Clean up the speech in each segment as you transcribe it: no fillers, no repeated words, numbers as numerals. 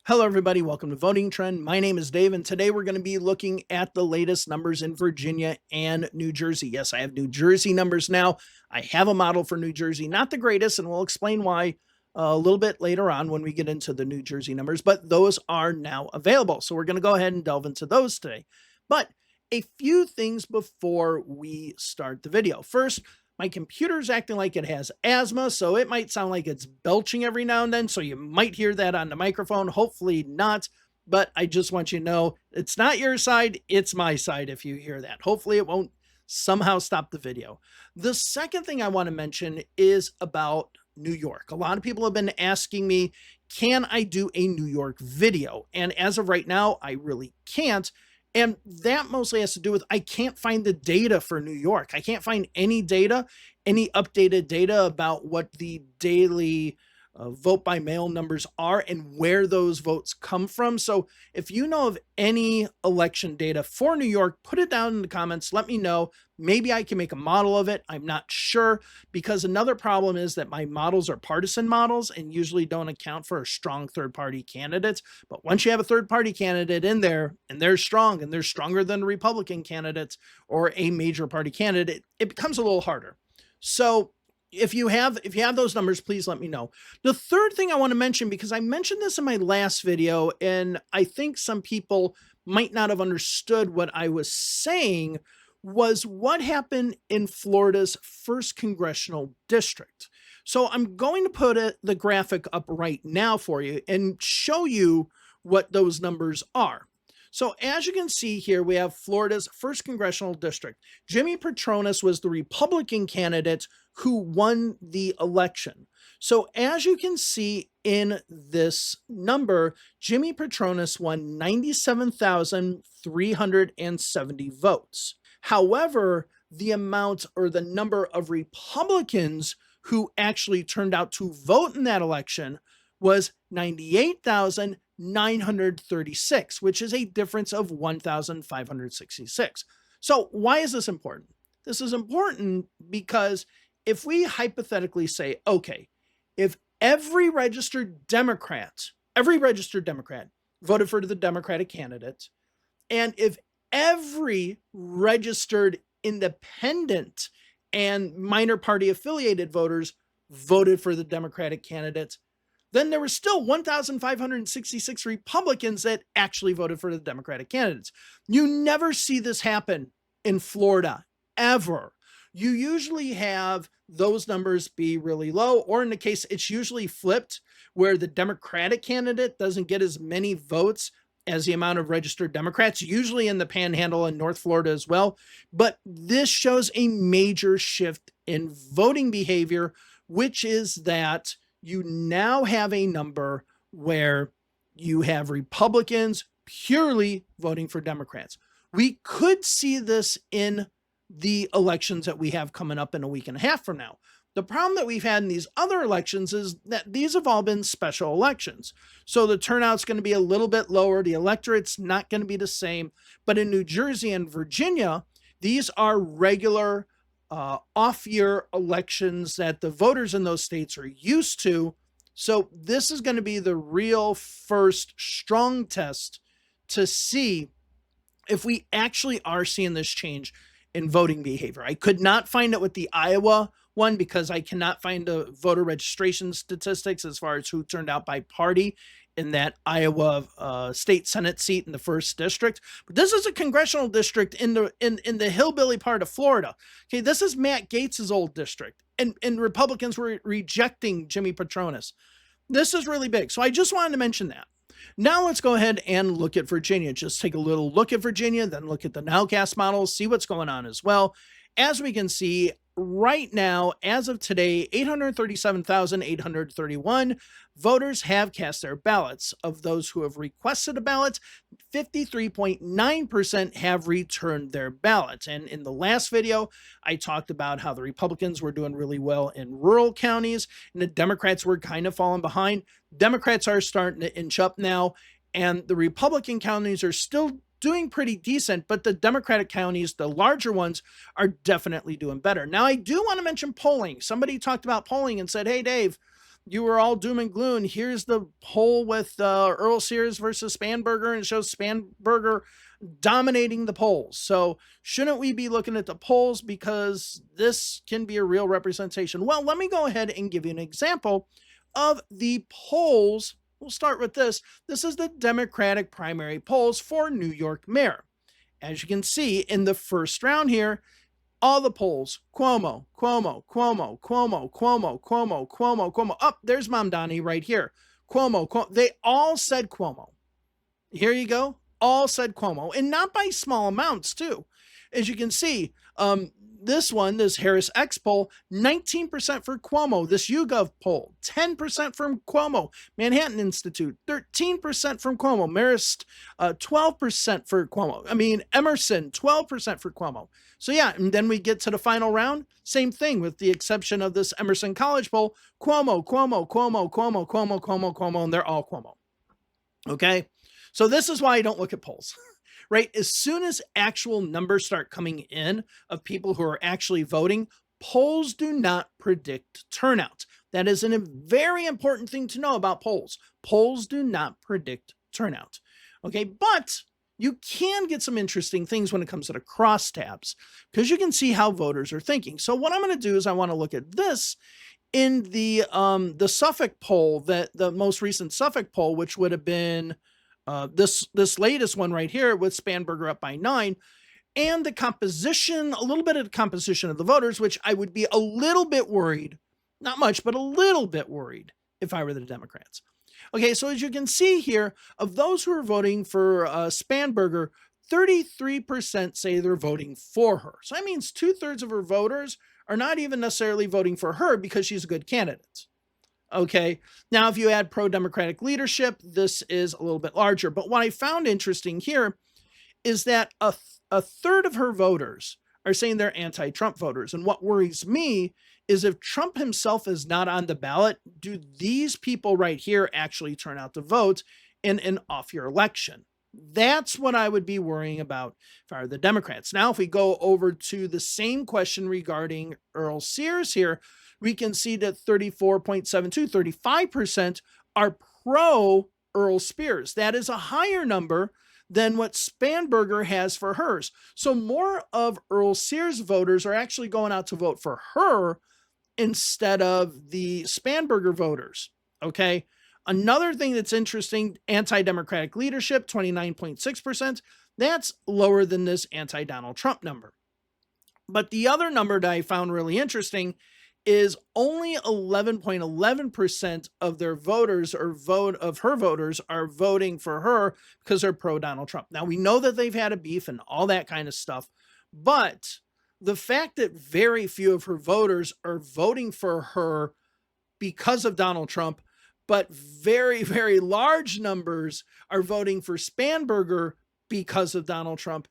Hello, everybody. Welcome to Voting Trend. My name is Dave, and today we're going to be looking at the latest numbers in Virginia and New Jersey. Yes, I have New Jersey numbers now. I have a model for New Jersey, not the greatest, and we'll explain why a little bit later on when we get into the New Jersey numbers, but those are now available. So we're going to go ahead and delve into those today. But a few things before we start the video. First, my computer's acting like it has asthma, so it might sound like it's belching every now and then, so you might hear that on the microphone. Hopefully not, but I just want you to know it's not your side, it's my side if you hear that. Hopefully it won't somehow stop the video. The second thing I want to mention is about New York. A lot of people have been asking me, can I do a New York video? And as of right now, I really can't. And that mostly has to do with I can't find the data for New York. I can't find any data, any updated data about what the daily vote by mail numbers are and where those votes come from. So if you know of any election data for New York, put it down in the comments. Let me know. Maybe I can make a model of it. I'm not sure, because another problem is that my models are partisan models and usually don't account for a strong third-party candidates. But once you have a third-party candidate in there and they're strong and they're stronger than the Republican candidates or a major party candidate, it becomes a little harder. So if you have those numbers, please let me know. The third thing I want to mention, because I mentioned this in my last video, and I think some people might not have understood what I was saying, was what happened in Florida's 1st congressional district. So I'm going to put the graphic up right now for you and show you what those numbers are. So as you can see here, we have Florida's 1st congressional district. Jimmy Patronis was the Republican candidate who won the election. So as you can see in this number, Jimmy Patronis won 97,370 votes. However, the amount or the number of Republicans who actually turned out to vote in that election was 98,936, which is a difference of 1,566. So why is this important? This is important because if we hypothetically say, okay, if every registered Democrat voted for the Democratic candidate, and if every registered independent and minor party affiliated voters voted for the Democratic candidates, then there were still 1,566 Republicans that actually voted for the Democratic candidates. You never see this happen in Florida, ever. You usually have those numbers be really low, or in the case, it's usually flipped, where the Democratic candidate doesn't get as many votes as the amount of registered Democrats, usually in the Panhandle and North Florida as well. But this shows a major shift in voting behavior, which is that you now have a number where you have Republicans purely voting for Democrats. We could see this in the elections that we have coming up in a week and a half from now. The problem that we've had in these other elections is that these have all been special elections. So the turnout's going to be a little bit lower. The electorate's not going to be the same. But in New Jersey and Virginia, these are regular off-year elections that the voters in those states are used to. So this is going to be the real first strong test to see if we actually are seeing this change in voting behavior. I could not find it with the Iowa one because I cannot find the voter registration statistics as far as who turned out by party in that Iowa state Senate seat in the 1st district. But this is a congressional district in the hillbilly part of Florida. Okay, this is Matt Gaetz's old district, and Republicans were rejecting Jimmy Patronis. This is really big. So I just wanted to mention that. Now let's go ahead and look at Virginia. Just take a little look at Virginia, then look at the nowcast models, see what's going on as well. As we can see, right now, as of today, 837,831 voters have cast their ballots. Of those who have requested a ballot, 53.9% have returned their ballots. And in the last video, I talked about how the Republicans were doing really well in rural counties and the Democrats were kind of falling behind. Democrats are starting to inch up now, and the Republican counties are still doing pretty decent, but the Democratic counties, the larger ones, are definitely doing better. Now, I do want to mention polling. Somebody talked about polling and said, hey, Dave, you were all doom and gloom. Here's the poll with Earle-Sears versus Spanberger, and it shows Spanberger dominating the polls. So shouldn't we be looking at the polls because this can be a real representation? Well, let me go ahead and give you an example of the polls. We'll start with this. This is the Democratic primary polls for New York mayor. As you can see in the first round here, all the polls, Cuomo, Cuomo, Cuomo, Cuomo, Cuomo, Cuomo, Cuomo, Cuomo. Up, there's Mamdani right here. Cuomo, Cuomo. They all said Cuomo. Here you go. All said Cuomo, and not by small amounts, too. As you can see, this Harris X poll, 19% for Cuomo. This YouGov poll, 10% from Cuomo. Manhattan Institute, 13% from Cuomo. Marist, 12% for Cuomo. Emerson, 12% for Cuomo. So yeah, and then we get to the final round, same thing with the exception of this Emerson College poll, Cuomo, Cuomo, Cuomo, Cuomo, Cuomo, Cuomo, Cuomo, and they're all Cuomo. Okay, so this is why I don't look at polls, right? As soon as actual numbers start coming in of people who are actually voting, polls do not predict turnout. That is a very important thing to know about polls. Polls do not predict turnout. Okay, but you can get some interesting things when it comes to the crosstabs because you can see how voters are thinking. So what I'm going to do is I want to look at this in the Suffolk poll, that the most recent Suffolk poll, which would have been this latest one right here with Spanberger up by 9, and the composition, a little bit of the composition of the voters, which I would be a little bit worried, not much, but a little bit worried if I were the Democrats. Okay, so as you can see here, of those who are voting for Spanberger, 33% say they're voting for her. So that means 2/3 of her voters are not even necessarily voting for her because she's a good candidate. Okay, now if you add pro-democratic leadership, this is a little bit larger. But what I found interesting here is that a third of her voters are saying they're anti-Trump voters. And what worries me is if Trump himself is not on the ballot, do these people right here actually turn out to vote in an off-year election? That's what I would be worrying about if I were the Democrats. Now, if we go over to the same question regarding Earle-Sears here, we can see that 34.72, 35% are pro Earle-Sears. That is a higher number than what Spanberger has for hers. So more of Earle-Sears voters are actually going out to vote for her instead of the Spanberger voters. Okay. Another thing that's interesting, anti-democratic leadership, 29.6%. That's lower than this anti-Donald Trump number. But the other number that I found really interesting is only 11.11% of their voters or her voters are voting for her because they're pro Donald Trump. Now we know that they've had a beef and all that kind of stuff, but the fact that very few of her voters are voting for her because of Donald Trump, but very, very large numbers are voting for Spanberger because of Donald Trump,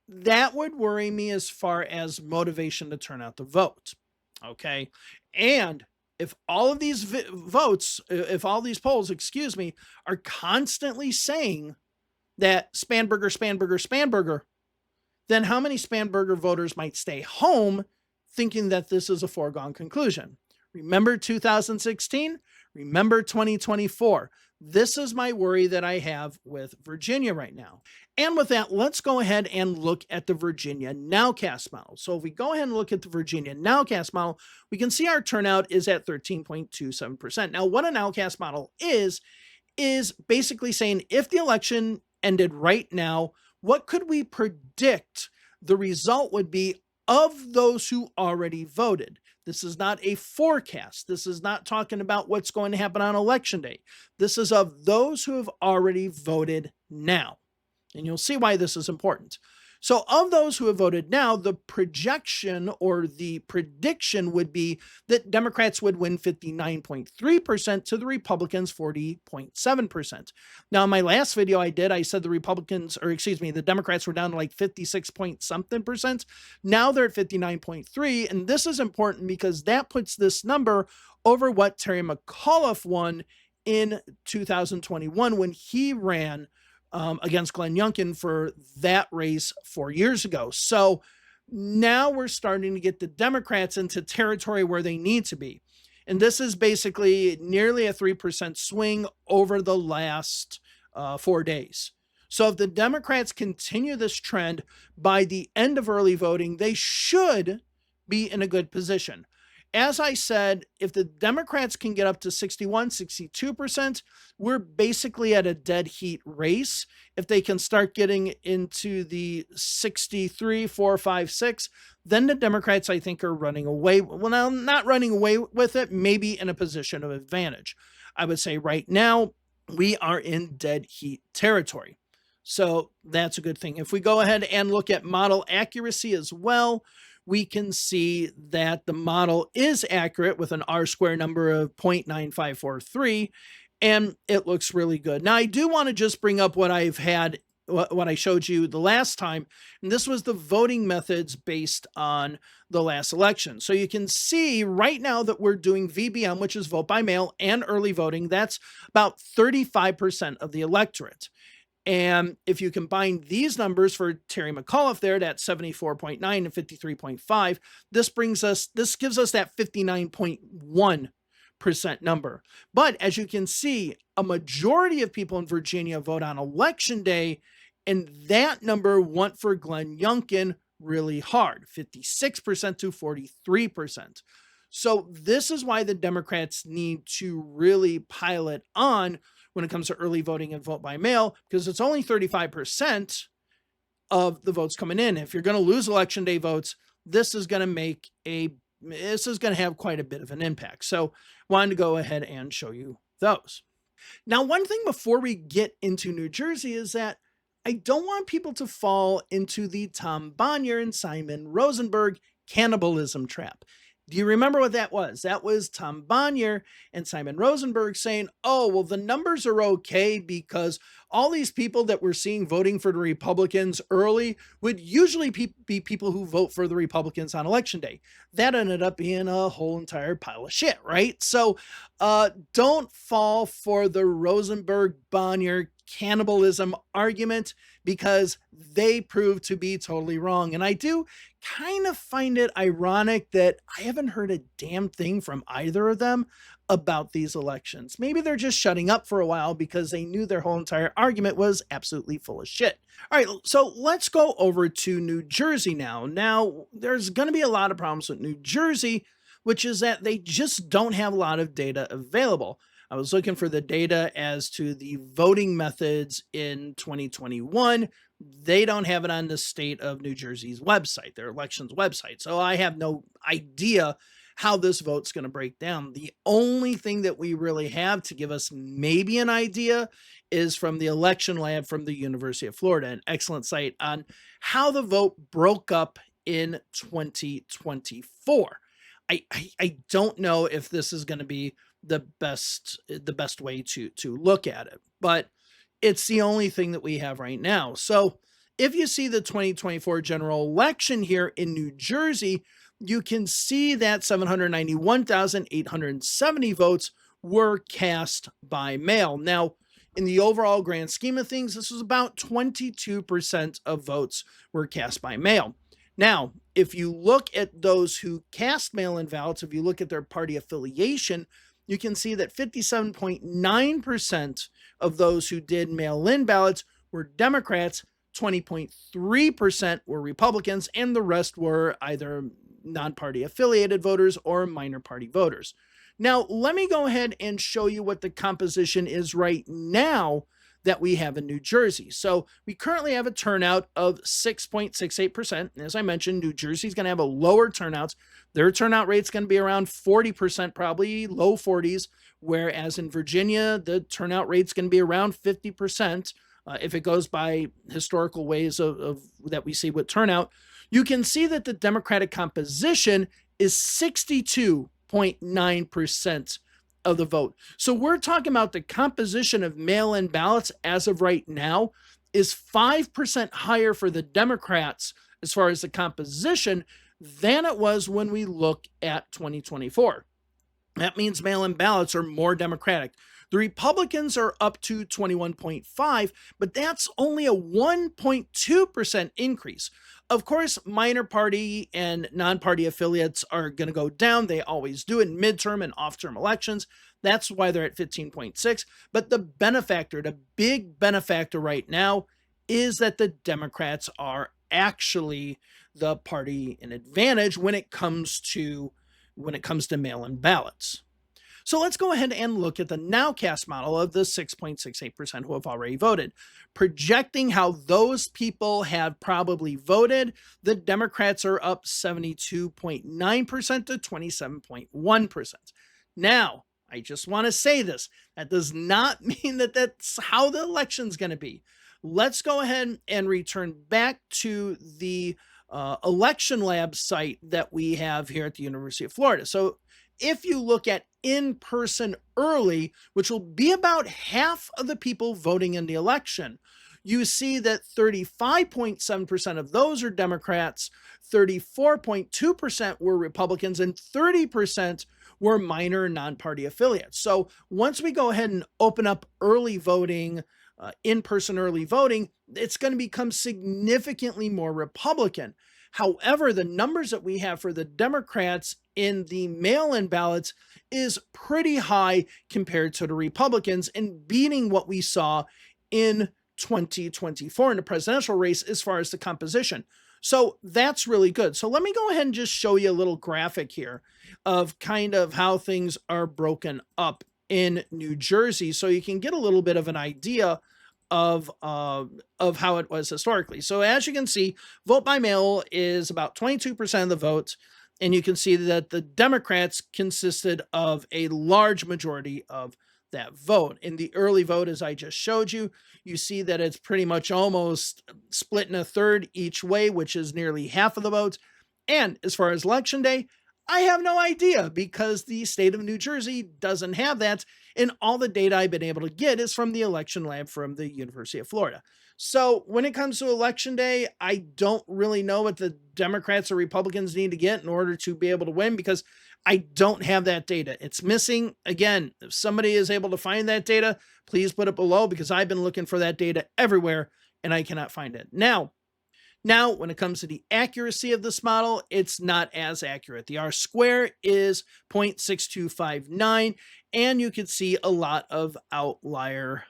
that would worry me as far as motivation to turn out to vote. Okay. And if all of these polls, are constantly saying that Spanberger, then how many Spanberger voters might stay home thinking that this is a foregone conclusion? Remember 2016? Remember 2024? This is my worry that I have with Virginia right now. And with that, let's go ahead and look at the Virginia nowcast model. So if we go ahead and look at the Virginia nowcast model, we can see our turnout is at 13.27%. Now, what a nowcast model is basically saying if the election ended right now, what could we predict the result would be of those who already voted? This is not a forecast. This is not talking about what's going to happen on election day. This is of those who have already voted now. And you'll see why this is important. So of those who have voted now, the projection or the prediction would be that Democrats would win 59.3% to the Republicans 40.7%. Now, in my last video I said the Democrats were down to like 56 point something percent. Now they're at 59.3. And this is important because that puts this number over what Terry McAuliffe won in 2021 when he ran against Glenn Youngkin for that race 4 years ago. So now we're starting to get the Democrats into territory where they need to be. And this is basically nearly a 3% swing over the last 4 days. So if the Democrats continue this trend by the end of early voting, they should be in a good position. As I said, if the Democrats can get up to 61, 62%, we're basically at a dead heat race. If they can start getting into the 63, 4, 5, 6, then the Democrats, I think, are running away. Well, not running away with it, maybe in a position of advantage. I would say right now, we are in dead heat territory. So that's a good thing. If we go ahead and look at model accuracy as well, we can see that the model is accurate with an R-square number of 0.9543, and it looks really good. Now, I do want to just bring up what I showed you the last time, and this was the voting methods based on the last election. So you can see right now that we're doing VBM, which is vote by mail, and early voting. That's about 35% of the electorate. And if you combine these numbers for Terry McAuliffe there, that's 74.9 and 53.5, this gives us that 59.1% number. But as you can see, a majority of people in Virginia vote on election day, and that number went for Glenn Youngkin really hard, 56% to 43%. So this is why the Democrats need to really pile it on when it comes to early voting and vote by mail, because it's only 35% of the votes coming in. If you're going to lose election day votes, this is going to have quite a bit of an impact. So wanted to go ahead and show you those. Now, one thing before we get into New Jersey is that I don't want people to fall into the Tom Bonnier and Simon Rosenberg cannibalism trap. Do you remember what that was? That was Tom Bonnier and Simon Rosenberg saying, oh, well, the numbers are okay because all these people that we're seeing voting for the Republicans early would usually be people who vote for the Republicans on election day. That ended up being a whole entire pile of shit, right? So don't fall for the Rosenberg-Bonnier cannibalism argument, because they prove to be totally wrong. And I do kind of find it ironic that I haven't heard a damn thing from either of them about these elections. Maybe they're just shutting up for a while because they knew their whole entire argument was absolutely full of shit. All right, so let's go over to New Jersey now. Now, there's going to be a lot of problems with New Jersey, which is that they just don't have a lot of data available. I was looking for the data as to the voting methods in 2021. They don't have it on the state of New Jersey's website, their elections website. So I have no idea how this vote's going to break down. The only thing that we really have to give us maybe an idea is from the election lab from the University of Florida, an excellent site on how the vote broke up in 2024. I don't know if this is going to be the best way to look at it, but it's the only thing that we have right now. So if you see the 2024 general election here in New Jersey, you can see that 791,870 votes were cast by mail. Now, in the overall grand scheme of things, this was about 22% of votes were cast by mail. Now, if you look at those who cast mail-in ballots, if you look at their party affiliation, you can see that 57.9% of those who did mail-in ballots were Democrats, 20.3% were Republicans, and the rest were either non-party affiliated voters or minor party voters. Now, let me go ahead and show you what the composition is right now that we have in New Jersey. So we currently have a turnout of 6.68%. As I mentioned, New Jersey's going to have a lower turnout. Their turnout rate's going to be around 40%, probably low 40s, whereas in Virginia, the turnout rate's going to be around 50%. If it goes by historical ways of that we see with turnout, you can see that the Democratic composition is 62.9% of the vote. So we're talking about the composition of mail-in ballots as of right now is 5% higher for the Democrats as far as the composition than it was when we look at 2024. That means mail-in ballots are more Democratic. The Republicans are up to 21.5, but that's only a 1.2% increase. Of course, minor party and non-party affiliates are going to go down. They always do in midterm and off-term elections. That's why they're at 15.6. But the benefactor, the big benefactor right now, is that the Democrats are actually the party in advantage when it comes to mail-in ballots. So let's go ahead and look at the nowcast model of the 6.68% who have already voted. Projecting how those people have probably voted, the Democrats are up 72.9% to 27.1%. Now, I just want to say this. That does not mean that that's how the election's going to be. Let's go ahead and return back to the election lab site that we have here at the University of Florida. So if you look at in-person early, which will be about half of the people voting in the election, you see that 35.7% of those are Democrats, 34.2% were Republicans, and 30% were minor non-party affiliates. So once we go ahead and open up early voting, in-person early voting, it's going to become significantly more Republican. However, the numbers that we have for the Democrats in the mail-in ballots is pretty high compared to the Republicans and beating what we saw in 2024 in the presidential race as far as the composition. So that's really good. So let me go ahead and just show you a little graphic here of kind of how things are broken up in New Jersey so you can get a little bit of an idea of how it was historically. So as you can see, vote by mail is about 22% of the vote. And you can see that the Democrats consisted of a large majority of that vote. In the early vote, as I just showed you, you see that it's pretty much almost split in a third each way, which is nearly half of the votes. And as far as election day, I have no idea because the state of New Jersey doesn't have that. And all the data I've been able to get is from the election lab from the University of Florida. So when it comes to election day, I don't really know what the Democrats or Republicans need to get in order to be able to win because I don't have that data. It's missing. Again, if somebody is able to find that data, please put it below because I've been looking for that data everywhere and I cannot find it. Now, when it comes to the accuracy of this model, it's not as accurate. The R-square is 0.6259, and you can see a lot of outlier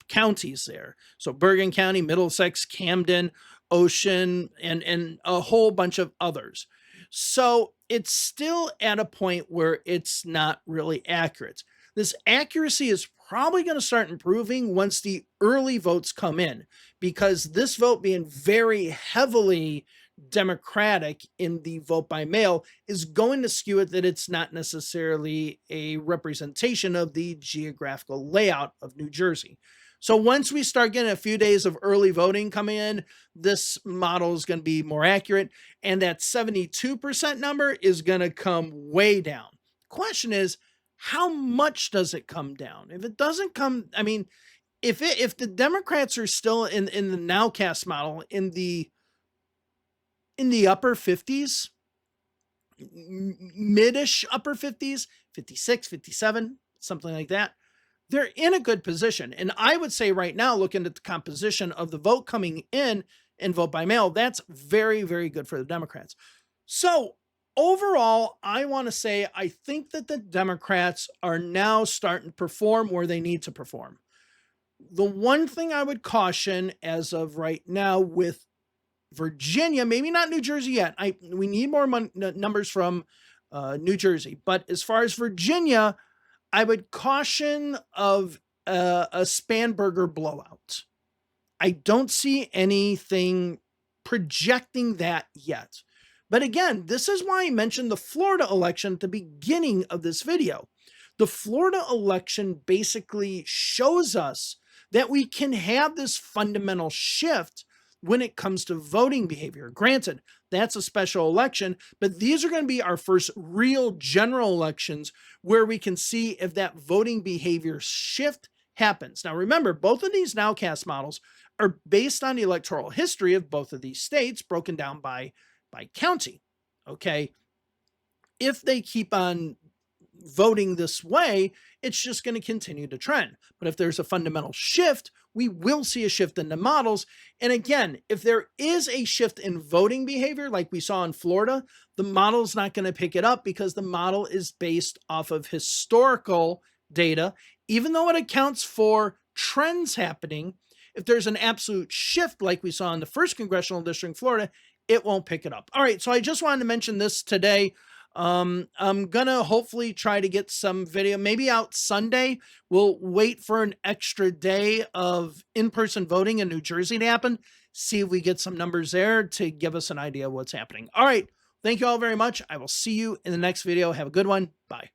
counties there. So Bergen County, Middlesex, Camden, Ocean, and a whole bunch of others. So it's still at a point where it's not really accurate. This accuracy is probably going to start improving once the early votes come in, because this vote being very heavily Democratic in the vote by mail is going to skew it that it's not necessarily a representation of the geographical layout of New Jersey. So once we start getting a few days of early voting coming in, this model is going to be more accurate, and that 72% number is going to come way down. Question is, how much does it come down? If it doesn't come, I mean, if the Democrats are still in the nowcast model in the upper 50s, mid-ish upper 50s, 56, 57, something like that, they're in a good position. And I would say right now, looking at the composition of the vote coming in and vote by mail, that's very, very good for the Democrats. So overall, I want to say I think that the Democrats are now starting to perform where they need to perform. The one thing I would caution as of right now with Virginia, maybe not New Jersey yet. We need more numbers from New Jersey. But as far as Virginia, I would caution of a Spanberger blowout. I don't see anything projecting that yet. But again, this is why I mentioned the Florida election at the beginning of this video. The Florida election basically shows us that we can have this fundamental shift when it comes to voting behavior. Granted, that's a special election, but these are going to be our first real general elections where we can see if that voting behavior shift happens. Now, remember, both of these nowcast models are based on the electoral history of both of these states broken down by county. Okay. If they keep on voting this way, it's just going to continue to trend. But if there's a fundamental shift, we will see a shift in the models. And again, if there is a shift in voting behavior, like we saw in Florida, the model's not going to pick it up because the model is based off of historical data. Even though it accounts for trends happening, if there's an absolute shift like we saw in the first congressional district in Florida, it won't pick it up. All right, so I just wanted to mention this today. I'm gonna hopefully try to get some video, maybe out Sunday. We'll wait for an extra day of in-person voting in New Jersey to happen, see if we get some numbers there to give us an idea of what's happening. All right, thank you all very much. I will see you in the next video. Have a good one. Bye.